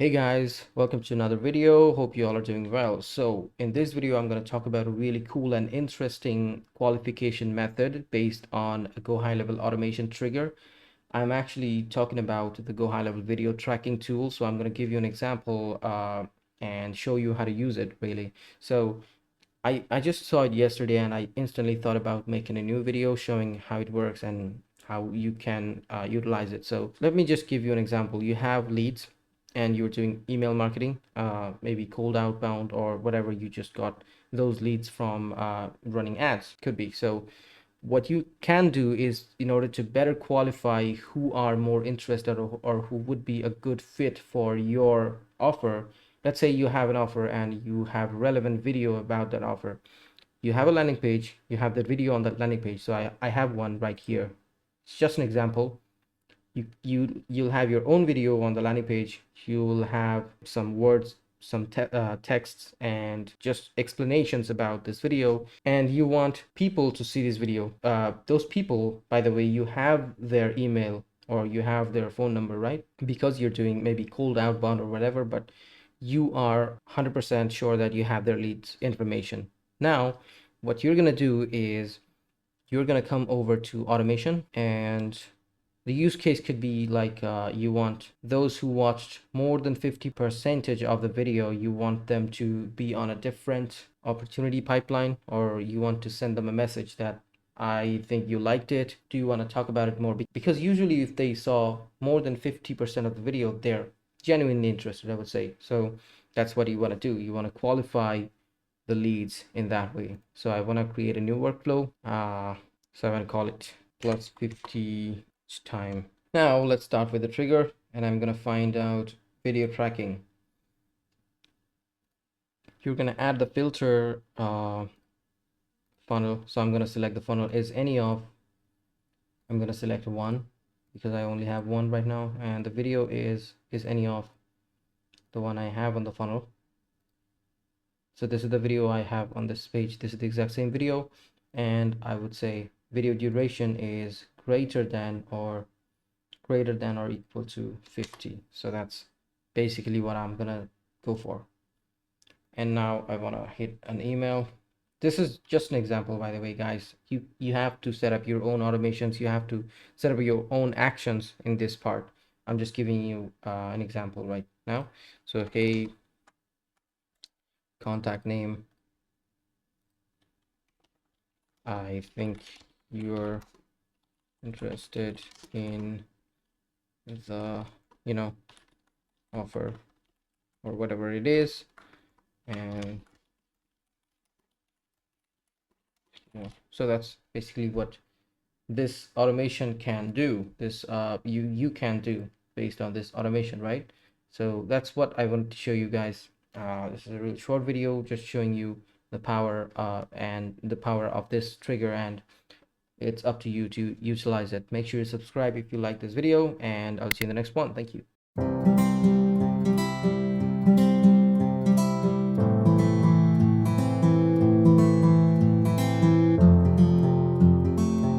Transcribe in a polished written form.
Hey guys, welcome to another video. Hope you all are doing well. So in this video, I'm going to talk about a really cool and interesting qualification method based on a GoHighLevel automation trigger. I'm actually talking about the GoHighLevel video tracking tool. So I'm going to give you an example and show you how to use it really. So I just saw it yesterday and I instantly thought about making a new video showing how it works and how you can utilize it. So let me just give you an example. You have leads and you're doing email marketing, maybe cold outbound or whatever. You just got those leads from running ads, could be. So what you can do is, in order to better qualify who are more interested or who would be a good fit for your offer. Let's say you have an offer and you have relevant video about that offer. You have a landing page, you have the video on that landing page. So I have one right here. It's just an example. You'll have your own video on the landing page. You'll have some words, some texts and just explanations about this video, and you want people to see this video. Those people, by the way, you have their email or you have their phone number, right? Because you're doing maybe cold outbound or whatever, but you are 100% sure that you have their leads information. Now what you're going to do is you're going to come over to automation, and the use case could be like you want those who watched more than 50% of the video, you want them to be on a different opportunity pipeline, or you want to send them a message that I think you liked it. Do you want to talk about it more? Because usually if they saw more than 50% of the video, they're genuinely interested, I would say. So that's what you want to do. You want to qualify the leads in that way. So I want to create a new workflow. So I want to call it plus 50 time. Now let's start with the trigger, and I'm going to find out video tracking. You're going to add the filter funnel. So I'm going to select the funnel is any of. I'm going to select one because I only have one right now, and the video is any of the one I have on the funnel. So this is the video I have on this page. This is the exact same video, and I would say video duration is greater than or equal to 50. So that's basically what I'm gonna go for. And now I want to hit an email. This is just an example, by the way, guys. You have to set up your own automations. You have to set up your own actions in this part. I'm just giving you an example right now. So hey, contact name, I think you're interested in the offer or whatever it is, and so that's basically what this automation can do. This you can do based on this automation, right? So that's what I wanted to show you guys. This is a really short video just showing you the power and the power of this trigger, and it's up to you to utilize it. Make sure you subscribe if you like this video, and I'll see you in the next one. Thank you.